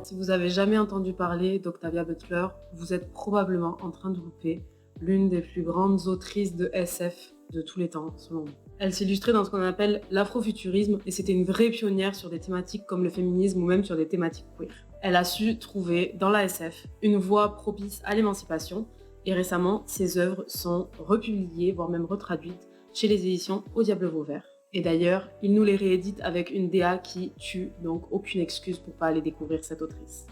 Si vous avez jamais entendu parler d'Octavia Butler, vous êtes probablement en train de louper l'une des plus grandes autrices de SF de tous les temps, selon moi. Elle s'illustrait dans ce qu'on appelle l'afrofuturisme et c'était une vraie pionnière sur des thématiques comme le féminisme ou même sur des thématiques queer. Elle a su trouver dans la SF une voie propice à l'émancipation et récemment, ses œuvres sont republiées, voire même retraduites chez les éditions Au Diable Vauvert. Et d'ailleurs, il nous les réédite avec une DA qui tue, donc aucune excuse pour pas aller découvrir cette autrice.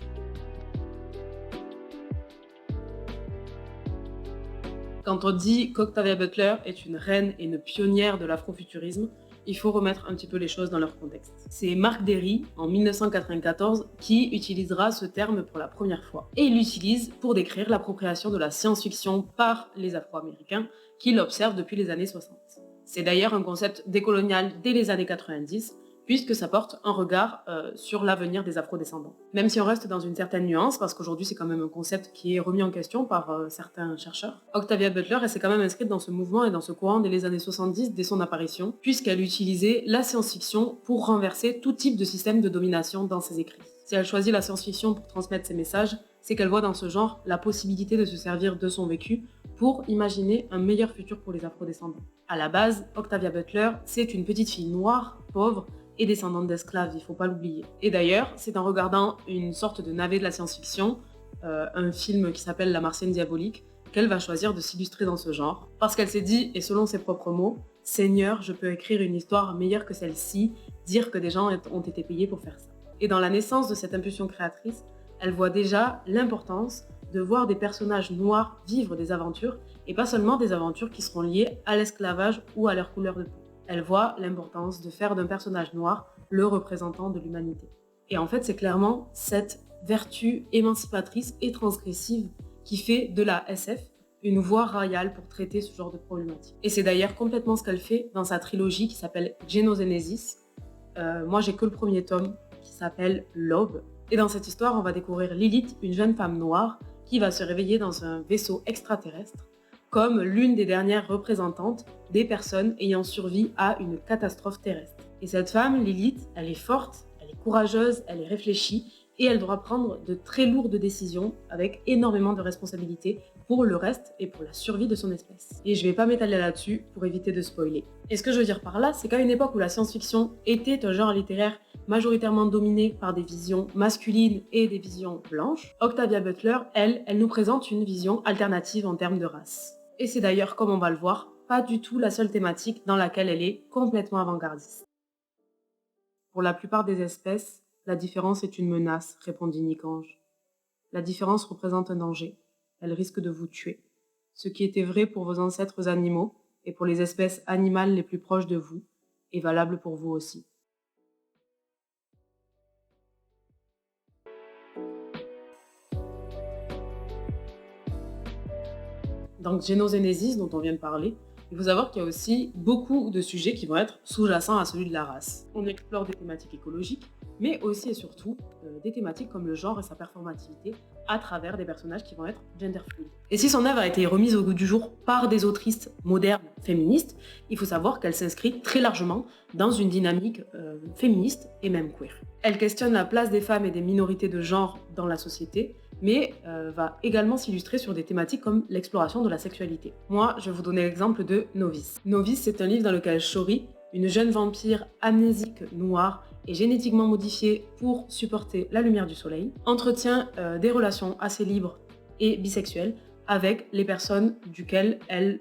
Quand on dit qu'Octavia Butler est une reine et une pionnière de l'afrofuturisme, il faut remettre un petit peu les choses dans leur contexte. C'est Mark Derry, en 1994, qui utilisera ce terme pour la première fois. Et il l'utilise pour décrire l'appropriation de la science-fiction par les Afro-Américains qui l'observent depuis les années 60. C'est d'ailleurs un concept décolonial dès les années 90, puisque ça porte un regard sur l'avenir des afrodescendants. Même si on reste dans une certaine nuance, parce qu'aujourd'hui c'est quand même un concept qui est remis en question par certains chercheurs, Octavia Butler elle s'est quand même inscrite dans ce mouvement et dans ce courant dès les années 70, dès son apparition, puisqu'elle utilisait la science-fiction pour renverser tout type de système de domination dans ses écrits. Si elle choisit la science-fiction pour transmettre ses messages, c'est qu'elle voit dans ce genre la possibilité de se servir de son vécu pour imaginer un meilleur futur pour les afrodescendants. À la base, Octavia Butler, c'est une petite fille noire, pauvre, et descendante d'esclaves, il faut pas l'oublier. Et d'ailleurs, c'est en regardant une sorte de navet de la science-fiction, un film qui s'appelle La Martienne diabolique, qu'elle va choisir de s'illustrer dans ce genre, parce qu'elle s'est dit, et selon ses propres mots, « Seigneur, je peux écrire une histoire meilleure que celle-ci, dire que des gens ont été payés pour faire ça. » Et dans la naissance de cette impulsion créatrice, elle voit déjà l'importance de voir des personnages noirs vivre des aventures, et pas seulement des aventures qui seront liées à l'esclavage ou à leur couleur de peau. Elle voit l'importance de faire d'un personnage noir le représentant de l'humanité. Et en fait, c'est clairement cette vertu émancipatrice et transgressive qui fait de la SF une voie royale pour traiter ce genre de problématiques. Et c'est d'ailleurs complètement ce qu'elle fait dans sa trilogie qui s'appelle Geonosis. Moi, j'ai que le premier tome qui s'appelle L'Aube. Et dans cette histoire, on va découvrir Lilith, une jeune femme noire qui va se réveiller dans un vaisseau extraterrestre comme l'une des dernières représentantes des personnes ayant survécu à une catastrophe terrestre. Et cette femme, Lilith, elle est forte, elle est courageuse, elle est réfléchie et elle doit prendre de très lourdes décisions avec énormément de responsabilités pour le reste et pour la survie de son espèce. Et je vais pas m'étaler là-dessus pour éviter de spoiler. Et ce que je veux dire par là, c'est qu'à une époque où la science-fiction était un genre littéraire majoritairement dominé par des visions masculines et des visions blanches, Octavia Butler, elle nous présente une vision alternative en termes de race. Et c'est d'ailleurs, comme on va le voir, pas du tout la seule thématique dans laquelle elle est complètement avant-gardiste. Pour la plupart des espèces, la différence est une menace, répondit Nikange. La différence représente un danger. Elle risque de vous tuer. Ce qui était vrai pour vos ancêtres animaux et pour les espèces animales les plus proches de vous est valable pour vous aussi. Dans Geonosis, dont on vient de parler, il faut savoir qu'il y a aussi beaucoup de sujets qui vont être sous-jacents à celui de la race. On explore des thématiques écologiques, mais aussi et surtout des thématiques comme le genre et sa performativité à travers des personnages qui vont être genderfluid. Et si son œuvre a été remise au goût du jour par des autrices modernes féministes, il faut savoir qu'elle s'inscrit très largement dans une dynamique féministe et même queer. Elle questionne la place des femmes et des minorités de genre dans la société, mais va également s'illustrer sur des thématiques comme l'exploration de la sexualité. Moi, je vais vous donner l'exemple de Novice. Novice, c'est un livre dans lequel Shori, une jeune vampire amnésique noire et génétiquement modifiée pour supporter la lumière du soleil, entretient des relations assez libres et bisexuelles avec les personnes duquel elle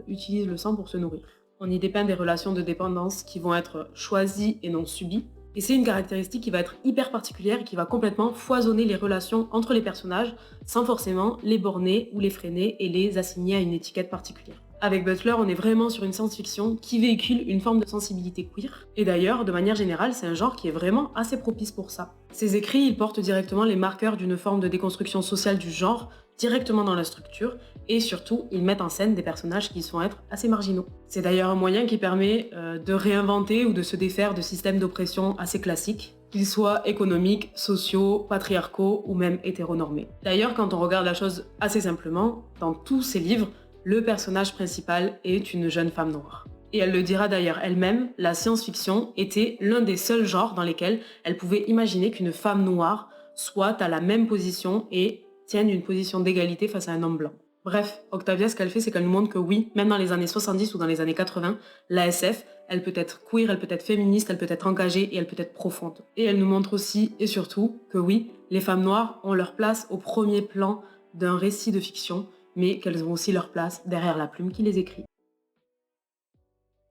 utilise le sang pour se nourrir. On y dépeint des relations de dépendance qui vont être choisies et non subies. Et c'est une caractéristique qui va être hyper particulière et qui va complètement foisonner les relations entre les personnages sans forcément les borner ou les freiner et les assigner à une étiquette particulière. Avec Butler, on est vraiment sur une science-fiction qui véhicule une forme de sensibilité queer. Et d'ailleurs, de manière générale, c'est un genre qui est vraiment assez propice pour ça. Ses écrits, ils portent directement les marqueurs d'une forme de déconstruction sociale du genre, directement dans la structure, et surtout, ils mettent en scène des personnages qui sont être assez marginaux. C'est d'ailleurs un moyen qui permet de réinventer ou de se défaire de systèmes d'oppression assez classiques, qu'ils soient économiques, sociaux, patriarcaux ou même hétéronormés. D'ailleurs, quand on regarde la chose assez simplement, dans tous ces livres, le personnage principal est une jeune femme noire. Et elle le dira d'ailleurs elle-même, la science-fiction était l'un des seuls genres dans lesquels elle pouvait imaginer qu'une femme noire soient à la même position et tiennent une position d'égalité face à un homme blanc. Bref, Octavia, ce qu'elle fait, c'est qu'elle nous montre que oui, même dans les années 70 ou dans les années 80, la SF, elle peut être queer, elle peut être féministe, elle peut être engagée et elle peut être profonde. Et elle nous montre aussi et surtout que oui, les femmes noires ont leur place au premier plan d'un récit de fiction, mais qu'elles ont aussi leur place derrière la plume qui les écrit.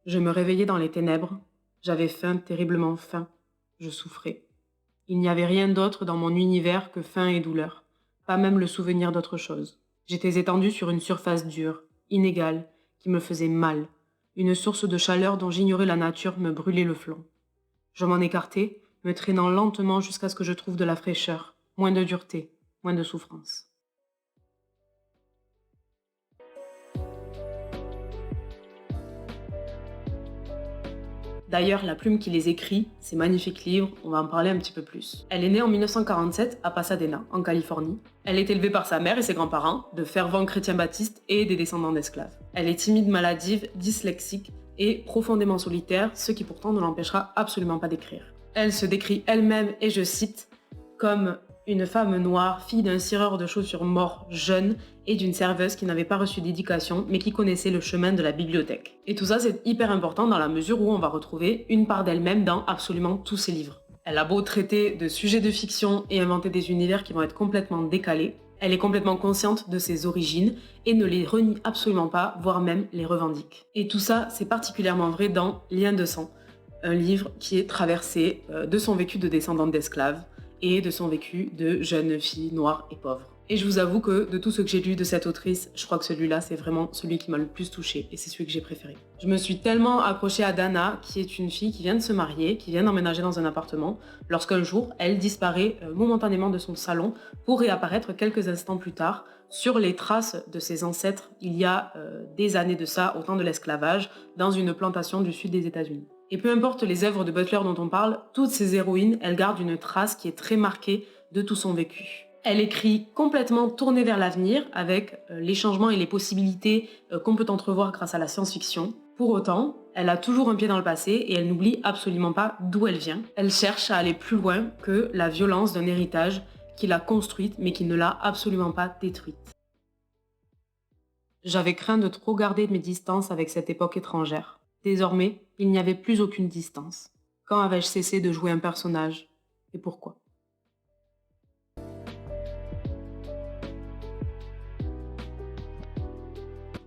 Je me réveillais dans les ténèbres, j'avais faim, terriblement faim, je souffrais. Il n'y avait rien d'autre dans mon univers que faim et douleur, pas même le souvenir d'autre chose. J'étais étendue sur une surface dure, inégale, qui me faisait mal. Une source de chaleur dont j'ignorais la nature me brûlait le flanc. Je m'en écartais, me traînant lentement jusqu'à ce que je trouve de la fraîcheur, moins de dureté, moins de souffrance. D'ailleurs, la plume qui les écrit, ces magnifiques livres, on va en parler un petit peu plus. Elle est née en 1947 à Pasadena, en Californie. Elle est élevée par sa mère et ses grands-parents, de fervents chrétiens baptistes et des descendants d'esclaves. Elle est timide, maladive, dyslexique et profondément solitaire, ce qui pourtant ne l'empêchera absolument pas d'écrire. Elle se décrit elle-même, et je cite, comme une femme noire, fille d'un cireur de chaussures mort jeune et d'une serveuse qui n'avait pas reçu d'éducation mais qui connaissait le chemin de la bibliothèque. Et tout ça, c'est hyper important dans la mesure où on va retrouver une part d'elle-même dans absolument tous ses livres. Elle a beau traiter de sujets de fiction et inventer des univers qui vont être complètement décalés, elle est complètement consciente de ses origines et ne les renie absolument pas, voire même les revendique. Et tout ça, c'est particulièrement vrai dans Liens de sang, un livre qui est traversé de son vécu de descendante d'esclaves et de son vécu de jeune fille noire et pauvre. Et je vous avoue que de tout ce que j'ai lu de cette autrice, je crois que celui-là, c'est vraiment celui qui m'a le plus touchée et c'est celui que j'ai préféré. Je me suis tellement accrochée à Dana, qui est une fille qui vient de se marier, qui vient d'emménager dans un appartement, lorsqu'un jour, elle disparaît momentanément de son salon pour réapparaître quelques instants plus tard sur les traces de ses ancêtres il y a des années de ça, au temps de l'esclavage, dans une plantation du sud des États-Unis. Et peu importe les œuvres de Butler dont on parle, toutes ces héroïnes, elles gardent une trace qui est très marquée de tout son vécu. Elle écrit complètement tournée vers l'avenir, avec les changements et les possibilités qu'on peut entrevoir grâce à la science-fiction. Pour autant, elle a toujours un pied dans le passé et elle n'oublie absolument pas d'où elle vient. Elle cherche à aller plus loin que la violence d'un héritage qui l'a construite mais qui ne l'a absolument pas détruite. J'avais craint de trop garder mes distances avec cette époque étrangère. Désormais, il n'y avait plus aucune distance. Quand avais-je cessé de jouer un personnage? Et pourquoi?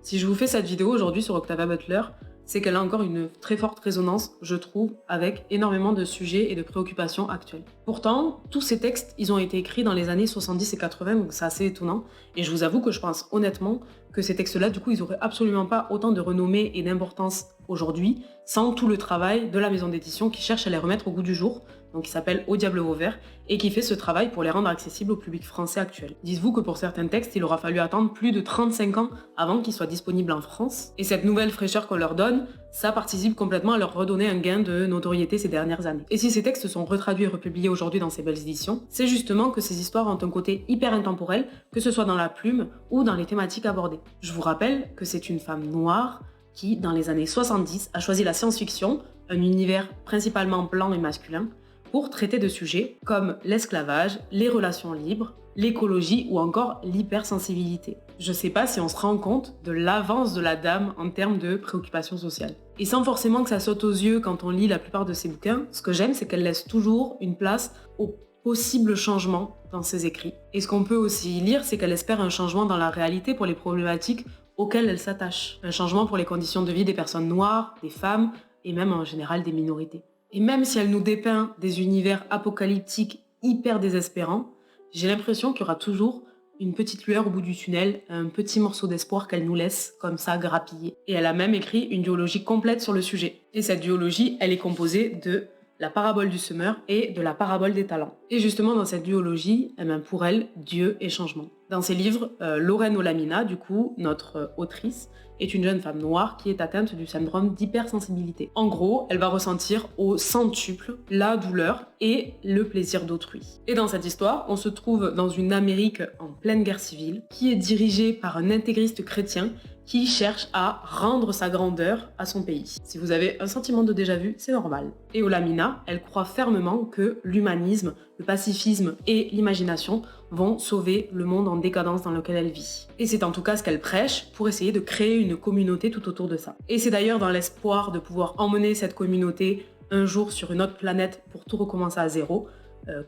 Si je vous fais cette vidéo aujourd'hui sur Octavia Butler, c'est qu'elle a encore une très forte résonance, je trouve, avec énormément de sujets et de préoccupations actuelles. Pourtant, tous ces textes, ils ont été écrits dans les années 70 et 80, donc c'est assez étonnant. Et je vous avoue que je pense honnêtement que ces textes-là, du coup, ils auraient absolument pas autant de renommée et d'importance aujourd'hui, sans tout le travail de la maison d'édition qui cherche à les remettre au goût du jour, donc qui s'appelle Au diable Vauvert, et qui fait ce travail pour les rendre accessibles au public français actuel. Dites-vous que pour certains textes, il aura fallu attendre plus de 35 ans avant qu'ils soient disponibles en France, et cette nouvelle fraîcheur qu'on leur donne, ça participe complètement à leur redonner un gain de notoriété ces dernières années. Et si ces textes sont retraduits et republiés aujourd'hui dans ces belles éditions, c'est justement que ces histoires ont un côté hyper intemporel, que ce soit dans la plume ou dans les thématiques abordées. Je vous rappelle que c'est une femme noire qui, dans les années 70, a choisi la science-fiction, un univers principalement blanc et masculin, pour traiter de sujets comme l'esclavage, les relations libres, l'écologie ou encore l'hypersensibilité. Je sais pas si on se rend compte de l'avance de la dame en termes de préoccupations sociales. Et sans forcément que ça saute aux yeux quand on lit la plupart de ses bouquins, ce que j'aime, c'est qu'elle laisse toujours une place au possible changement dans ses écrits. Et ce qu'on peut aussi lire, c'est qu'elle espère un changement dans la réalité pour les problématiques auxquelles elle s'attache. Un changement pour les conditions de vie des personnes noires, des femmes et même en général des minorités. Et même si elle nous dépeint des univers apocalyptiques hyper désespérants, j'ai l'impression qu'il y aura toujours une petite lueur au bout du tunnel, un petit morceau d'espoir qu'elle nous laisse comme ça grappiller. Et elle a même écrit une duologie complète sur le sujet. Et cette duologie, elle est composée de la parabole du semeur et de la parabole des talents. Et justement dans cette duologie, pour elle, Dieu est changement. Dans ses livres, Lorraine Olamina, du coup, notre autrice, est une jeune femme noire qui est atteinte du syndrome d'hypersensibilité. En gros, elle va ressentir au centuple la douleur et le plaisir d'autrui. Et dans cette histoire, on se trouve dans une Amérique en pleine guerre civile, qui est dirigée par un intégriste chrétien qui cherche à rendre sa grandeur à son pays. Si vous avez un sentiment de déjà-vu, c'est normal. Et Olamina, elle croit fermement que l'humanisme, le pacifisme et l'imagination vont sauver le monde en décadence dans lequel elle vit. Et c'est en tout cas ce qu'elle prêche pour essayer de créer une communauté tout autour de ça. Et c'est d'ailleurs dans l'espoir de pouvoir emmener cette communauté un jour sur une autre planète pour tout recommencer à zéro,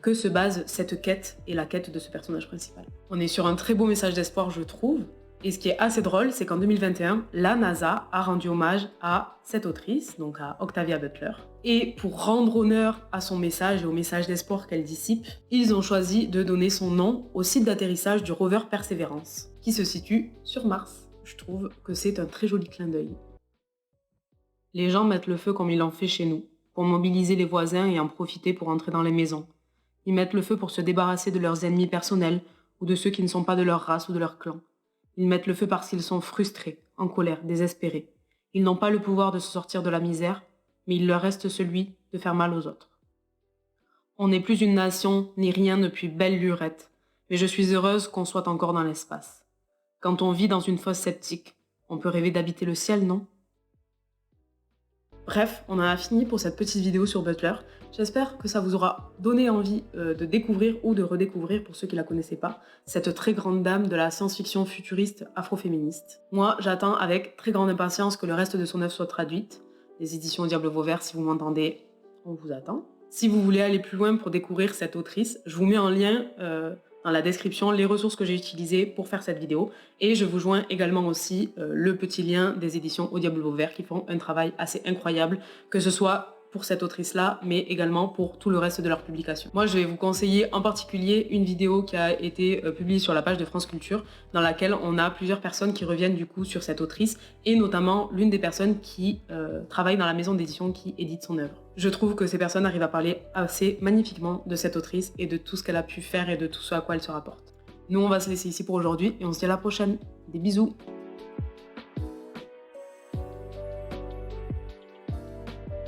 que se base cette quête et la quête de ce personnage principal. On est sur un très beau message d'espoir, je trouve. Et ce qui est assez drôle, c'est qu'en 2021, la NASA a rendu hommage à cette autrice, donc à Octavia Butler. Et pour rendre honneur à son message et au message d'espoir qu'elle dissipe, ils ont choisi de donner son nom au site d'atterrissage du rover Perseverance, qui se situe sur Mars. Je trouve que c'est un très joli clin d'œil. Les gens mettent le feu comme ils l'ont fait chez nous, pour mobiliser les voisins et en profiter pour entrer dans les maisons. Ils mettent le feu pour se débarrasser de leurs ennemis personnels ou de ceux qui ne sont pas de leur race ou de leur clan. Ils mettent le feu parce qu'ils sont frustrés, en colère, désespérés. Ils n'ont pas le pouvoir de se sortir de la misère, mais il leur reste celui de faire mal aux autres. On n'est plus une nation ni rien depuis belle lurette, mais je suis heureuse qu'on soit encore dans l'espace. Quand on vit dans une fosse sceptique, on peut rêver d'habiter le ciel, non ? Bref, on en a fini pour cette petite vidéo sur Butler. J'espère que ça vous aura donné envie de découvrir ou de redécouvrir, pour ceux qui la connaissaient pas, cette très grande dame de la science-fiction futuriste afroféministe. Moi, j'attends avec très grande impatience que le reste de son œuvre soit traduite. Les éditions Diable Vauvert, si vous m'entendez, on vous attend. Si vous voulez aller plus loin pour découvrir cette autrice, je vous mets en lien dans la description les ressources que j'ai utilisées pour faire cette vidéo. Et je vous joins également aussi le petit lien des éditions Au Diable Vauvert qui font un travail assez incroyable, que ce soit pour cette autrice-là, mais également pour tout le reste de leurs publications. Moi, je vais vous conseiller en particulier une vidéo qui a été publiée sur la page de France Culture, dans laquelle on a plusieurs personnes qui reviennent du coup sur cette autrice, et notamment l'une des personnes qui travaille dans la maison d'édition qui édite son œuvre. Je trouve que ces personnes arrivent à parler assez magnifiquement de cette autrice et de tout ce qu'elle a pu faire et de tout ce à quoi elle se rapporte. Nous, on va se laisser ici pour aujourd'hui et on se dit à la prochaine. Des bisous!